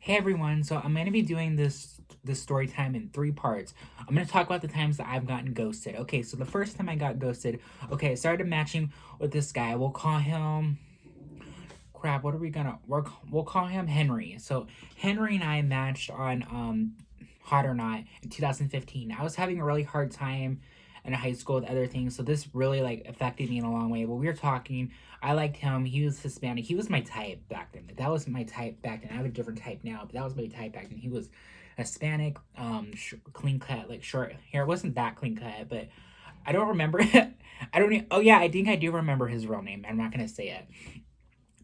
Hey everyone, so I'm gonna be doing this story time in three parts. I'm gonna talk about the times that I've gotten ghosted. Okay, so the first time I got ghosted, okay, I started matching with this guy. We'll call him crap. What are we gonna work? We'll call him Henry. So Henry and I matched on Hot or Not in 2015. I was having a really hard time in high school with other things, so this really like affected me in a long way. But we were talking. I liked him. He was Hispanic. He was my type back then. Like, that was my type back then. I have a different type now, but that was my type back then. He was Hispanic, clean cut, like short hair. It wasn't that clean cut, but I don't remember. I don't. Oh yeah, I think I do remember his real name. I'm not gonna say it.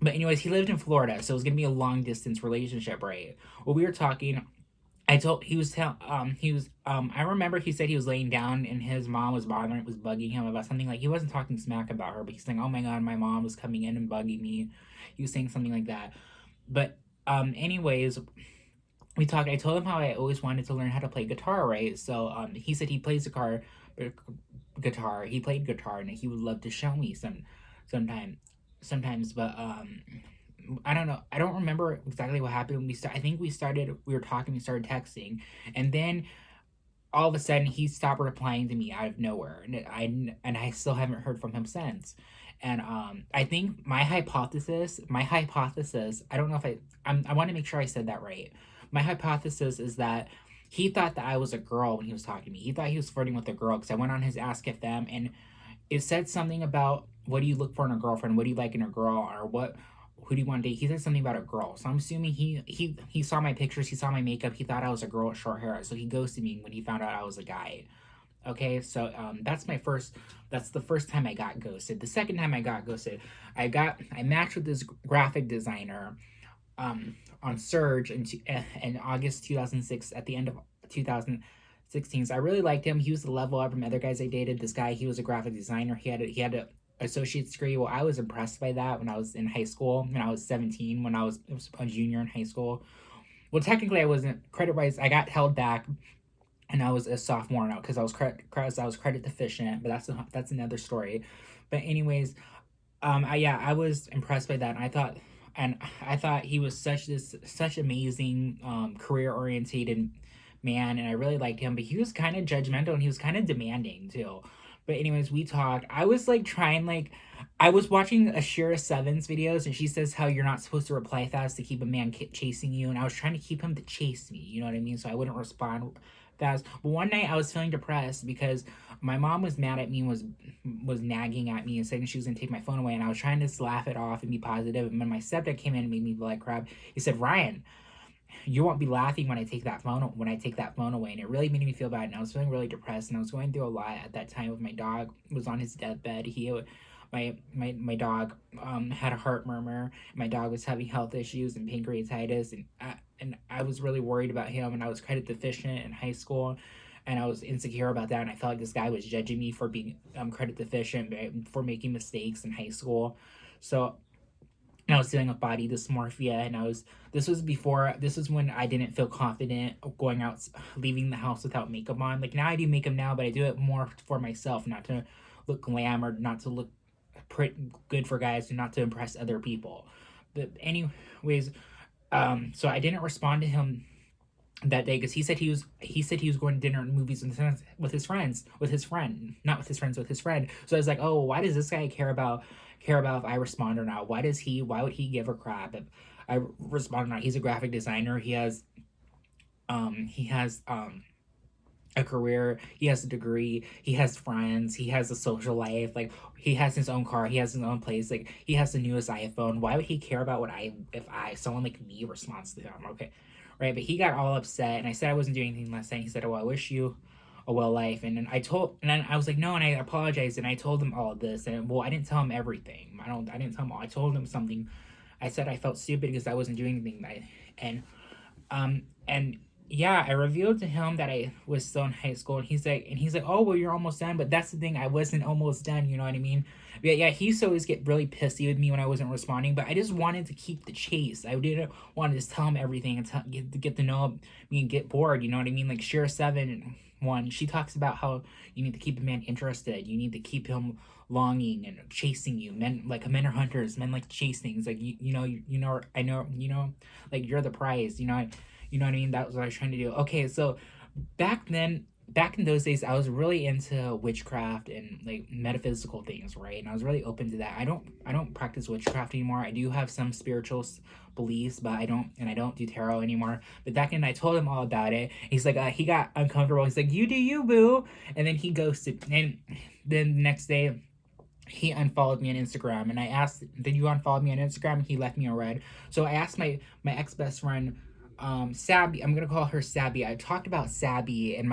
But anyways, he lived in Florida, so it was gonna be a long distance relationship, right? Well, we were talking. I told he was I remember he said he was laying down and his mom was bugging him about something. Like, he wasn't talking smack about her, but he's saying, "Oh my god, my mom was coming in and bugging me." He was saying something like that. But anyways, we talked. I told him how I always wanted to learn how to play guitar, right? So he said he plays guitar. He played guitar and he would love to show me sometime sometimes, but I don't know. I don't remember exactly what happened. I think we were talking, we started texting, and then all of a sudden he stopped replying to me out of nowhere, and I still haven't heard from him since. And I think my hypothesis, I don't know if I want to make sure I said that right. My hypothesis is that he thought that I was a girl when he was talking to me. He thought he was flirting with a girl because I went on his Ask FM, and it said something about, what do you look for in a girlfriend? What do you like in a girl? Or what? Who do you want to date? He said something about a girl. So I'm assuming he saw my pictures. He saw my makeup. He thought I was a girl with short hair. So he ghosted me when he found out I was a guy. Okay, so that's my first. That's the first time I got ghosted. The second time I got ghosted, I matched with this graphic designer on Surge in August 2006, at the end of 2016. So I really liked him. He was the level up from other guys I dated. This guy, he was a graphic designer. He had a associate's degree. Well, I was impressed by that when I was in high school. When I was 17, when I was a junior in high school. Well, technically, I wasn't credit wise. I got held back, and I was a sophomore now because I was credit deficient. But that's another story. But anyways, I was impressed by that. And I thought he was such amazing, career orientated man, and I really liked him. But he was kind of judgmental and he was kind of demanding too. But anyways, we talked. I was like trying like I was watching Ashira Seven's videos, and she says how you're not supposed to reply fast to keep a man chasing you, and I was trying to keep him to chase me. You know what I mean? So I wouldn't respond fast. But one night I was feeling depressed because my mom was mad at me, was nagging at me and saying she was gonna take my phone away, and I was trying to just laugh it off and be positive. And when my stepdad came in and made me feel like crap, he said, "Ryan, you won't be laughing when I take that phone away." And it really made me feel bad, and I was feeling really depressed, and I was going through a lot at that time. With my dog was on his deathbed. My dog had a heart murmur. My dog was having health issues and pancreatitis, and I was really worried about him, and I was credit deficient in high school, and I was insecure about that, and I felt like this guy was judging me for being credit deficient, for making mistakes in high school. So, and I was dealing with body dysmorphia, and this was when I didn't feel confident going out, leaving the house without makeup on. Like, now I do makeup now, but I do it more for myself, not to look glam, or not to look pretty good for guys, and not to impress other people. But anyways, so I didn't respond to him that day because he said he was going to dinner and movies with his friends, with his friend, not with his friends, with his friend. So I was like, oh, why does this guy care about if I respond or not? Why would he give a crap if I respond or not? He's a graphic designer. He has a career, he has a degree, he has friends, he has a social life. Like, he has his own car, he has his own place, like, he has the newest iPhone. Why would he care about what I if I someone like me responds to him? Okay, right? But he got all upset, and I said I wasn't doing anything last night. He said, "Oh, I wish you a well life." And then I was like, "No," and I apologized, and I told him all of this. And well, I didn't tell him everything. I didn't tell him all. I told him something. I said I felt stupid because I wasn't doing anything. And yeah, I revealed to him that I was still in high school, and he's like, oh well, you're almost done. But that's the thing, I wasn't almost done. You know what I mean? Yeah. He used to always get really pissy with me when I wasn't responding, but I just wanted to keep the chase. I didn't want to just tell him everything and get to know me and get bored. You know what I mean? Like Share 7 1, she talks about how you need to keep a man interested. You need to keep him longing and chasing you. Men are hunters. Men like to chase things. Like I know. Like you're the prize. You know what I mean? That was what I was trying to do. Okay, so back then, back in those days, I was really into witchcraft and like metaphysical things, right? And I was really open to that. I don't practice witchcraft anymore. I do have some spiritual beliefs, but I don't do tarot anymore. But back then, I told him all about it. He's like, he got uncomfortable. He's like, you do you, boo, and then he ghosted. And then the next day, he unfollowed me on Instagram, and I asked, "Did you unfollow me on Instagram?" He left me a red. So I asked my ex best friend, Sabby. I'm gonna call her Sabby. I talked about Sabby and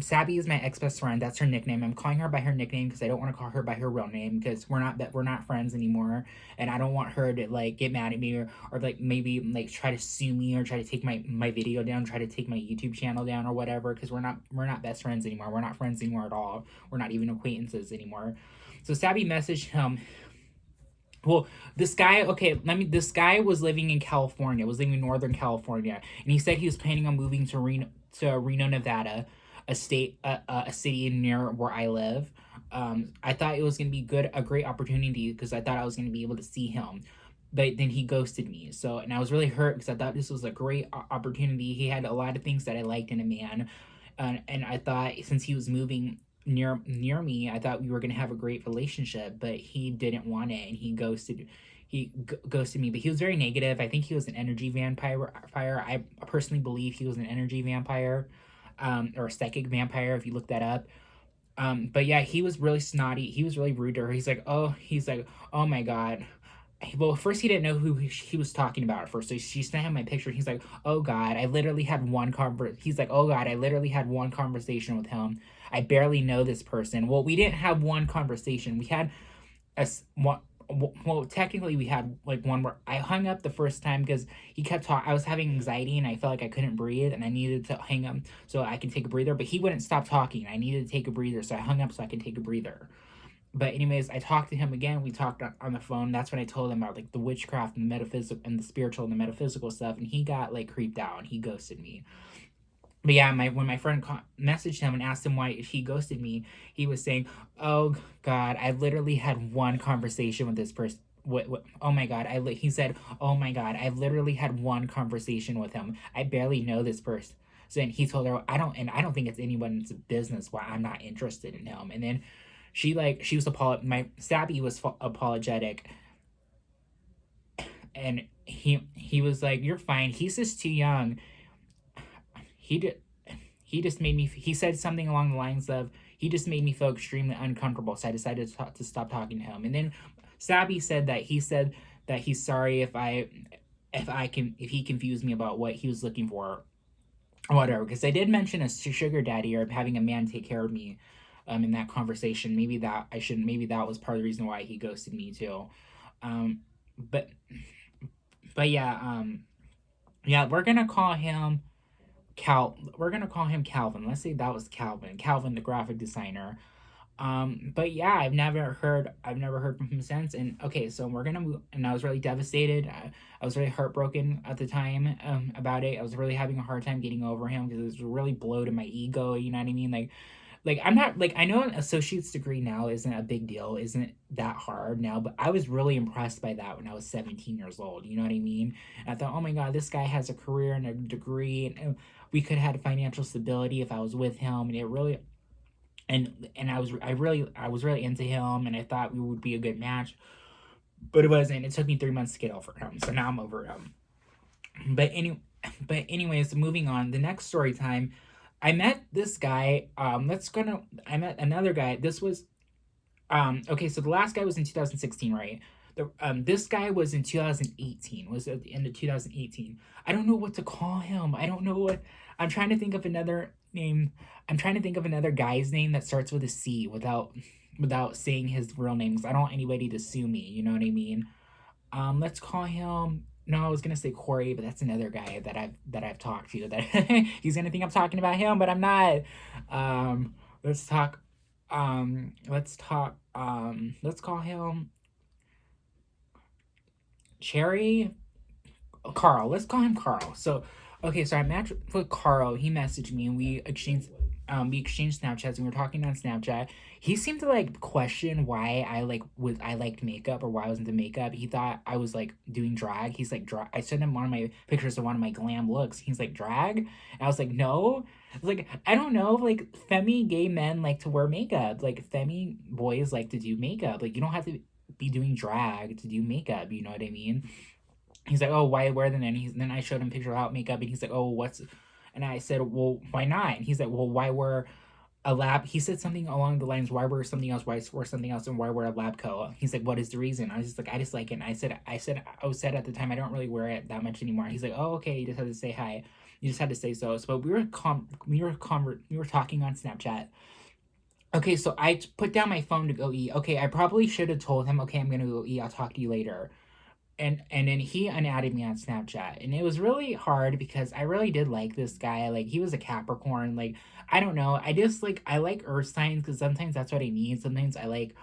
Sabby is my ex best friend. That's her nickname. I'm calling her by her nickname because I don't want to call her by her real name because we're not friends anymore, and I don't want her to like get mad at me or like maybe like try to sue me or try to take my video down, try to take my YouTube channel down or whatever because we're not best friends anymore. We're not friends anymore at all. We're not even acquaintances anymore. So Sabby messaged him. Well, this guy, okay, this guy was living in California, was living in Northern California, and he said he was planning on moving to Reno, Nevada, a city near where I live. I thought it was gonna be a great opportunity because I thought I was gonna be able to see him, but then he ghosted me. So, and I was really hurt because I thought this was a great opportunity. He had a lot of things that I liked in a man, and I thought since he was moving near me, I thought we were gonna have a great relationship, but he didn't want it, and ghosted me. But he was very negative. I think he was an energy vampire. I personally believe he was an energy vampire, or a psychic vampire if you look that up. But yeah, he was really snotty. He was really rude to her. He's like, oh my god. Well, first he didn't know who he was talking about at first. So she sent him my picture. He's like, "Oh God, I literally had one conver." He's like, "Oh God, I literally had one conversation with him. I barely know this person." Well, we didn't have one conversation. We had one. Well, technically, we had like one where I hung up the first time because he kept talking. I was having anxiety and I felt like I couldn't breathe and I needed to hang up so I could take a breather. But he wouldn't stop talking. I needed to take a breather, so I hung up so I could take a breather. But anyways, I talked to him again. We talked on the phone. That's when I told him about like the witchcraft and the metaphysical and the spiritual and the metaphysical stuff, and he got like creeped out and he ghosted me. But yeah, when my friend messaged him and asked him why he ghosted me, he was saying, "Oh God, I literally had one conversation with this person." Oh my God, he said, "Oh my God, I literally had one conversation with him. I barely know this person." So then he told her, I don't think it's anyone's business why I'm not interested in him." And then she was my Sabby was apologetic, and he was like, "You're fine. He's just too young. He did. He just made me." He said something along the lines of, "He just made me feel extremely uncomfortable, so I decided to stop talking to him." And then Sabby said that he's sorry if he confused me about what he was looking for or whatever. Because I did mention a sugar daddy or having a man take care of me, in that conversation. Maybe that was part of the reason why he ghosted me too. Um, but but yeah, yeah, we're gonna call him Calvin. Let's say that was Calvin, the graphic designer. But yeah, I've never heard from him since. And okay, so we're gonna move, and I was really devastated. I was really heartbroken at the time, about it. I was really having a hard time getting over him because it was really blow to my ego. You know what I mean? Like I'm not like I know an associate's degree now isn't a big deal, isn't that hard now, but I was really impressed by that when I was 17 years old. You know what I mean? And I thought, oh my god, this guy has a career and a degree, and we could have had financial stability if I was with him, and it really and I was really into him, and I thought we would be a good match, but it wasn't. It took me 3 months to get over him, so now I'm over him. But anyways, moving on. The next story time, I met this guy. I met another guy. This was okay. So the last guy was in 2016, right? This guy was in 2018. Was at the end of 2018. I don't know what to call him. I don't know what. I'm trying to think of another name. I'm trying to think of another guy's name that starts with a C without saying his real name. 'Cause I don't want anybody to sue me. You know what I mean? Let's call him. No, I was gonna say Corey, but that's another guy that I've talked to that he's gonna think I'm talking about him, but I'm not. Um, let's talk. Let's call him Cherry. Carl. Let's call him Carl. So, okay, so I matched with Carl. He messaged me and we exchanged Snapchats and we were talking on Snapchat. He seemed to like question why I liked makeup or why I was into makeup. He thought I was like doing drag. He's like drag. I sent him one of my pictures of one of my glam looks. He's like drag, and I was like no. I was like I don't know. Like femi gay men like to wear makeup. Like femi boys like to do makeup. Like you don't have to be doing drag to do makeup. You know what I mean? He's like, "Oh, why wear them?" And then I showed him a picture without makeup, and he's like, "Oh, what's?" And I said, "Well, why not?" And he's like, "Well, why wear a lab?" He said something along the lines, "Why wear something else? Why wear something else? And why wear a lab coat?" He's like, "What is the reason?" I was just like, "I just like it." And I said at the time, I don't really wear it that much anymore. He's like, "Oh, okay. You just had to say hi. You just had to say so." So we were talking on Snapchat. Okay, so put down my phone to go eat. Okay, I probably should have told him, "Okay, I'm gonna go eat. I'll talk to you later." And then he unadded me on Snapchat, and it was really hard because I really did like this guy. Like he was a Capricorn. Like I don't know, I like Earth signs because sometimes that's what I need. Sometimes I like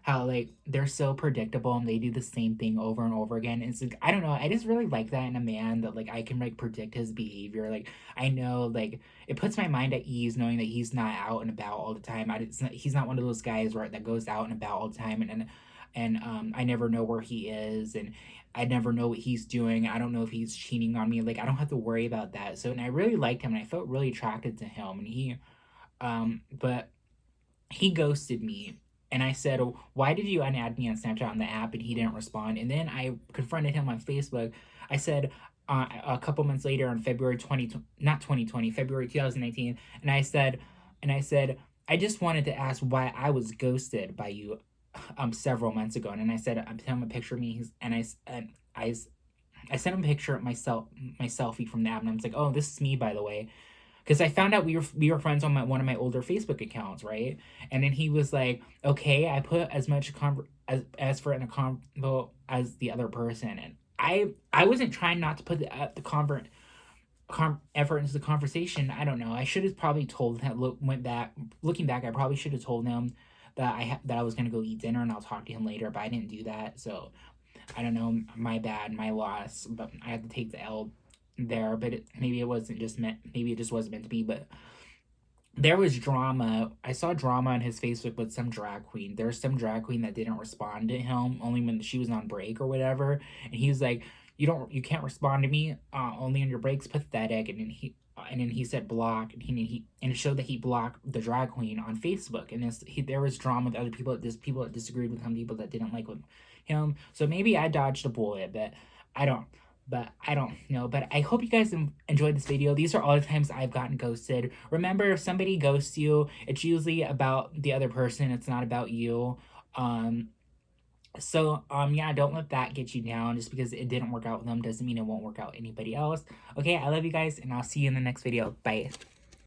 how like they're so predictable and they do the same thing over and over again. It's like I don't know, I just really like that in a man that like I can like predict his behavior. Like I know like it puts my mind at ease knowing that he's not out and about all the time. He's not one of those guys where that goes out and about all the time and I never know where he is and I never know what he's doing. I don't know if he's cheating on me. Like I don't have to worry about that. So and I really liked him and I felt really attracted to him and but he ghosted me. And I said, "Oh, why did you unadd me on Snapchat on the app?" And he didn't respond. And then I confronted him on Facebook. I said, a couple months later on February 20, not 2020, February 2019. And I said, "I just wanted to ask why I was ghosted by you several months ago." And I said, I sent him a picture of me. I sent him a picture of my selfie from the app. And I was like, "Oh, this is me, by the way." Because I found out we were friends on one of my older Facebook accounts, right? And then he was like, "Okay, I put as much as for in a convo as the other person," and I wasn't trying not to put effort into the conversation. I don't know. I should have probably told him. Looking back, I probably should have told him that I was gonna go eat dinner and I'll talk to him later, but I didn't do that. So I don't know. My bad, my loss. But I had to take the L there. But maybe it wasn't just meant. Maybe it just wasn't meant to be. But there was drama. I saw drama on his Facebook with some drag queen. There's some drag queen that didn't respond to him only when she was on break or whatever. And he was like, you can't respond to me only on your breaks. Pathetic." And then he said block, and it showed that he blocked the drag queen on Facebook. And there was drama with other people, people that disagreed with him, people that didn't like him. So maybe I dodged a bullet, I don't I don't know. But I hope you guys enjoyed this video. These are all the times I've gotten ghosted. Remember, if somebody ghosts you, it's usually about the other person. It's not about you. Yeah, don't let that get you down. Just because it didn't work out with them doesn't mean it won't work out with anybody else. Okay, I love you guys, and I'll see you in the next video. Bye.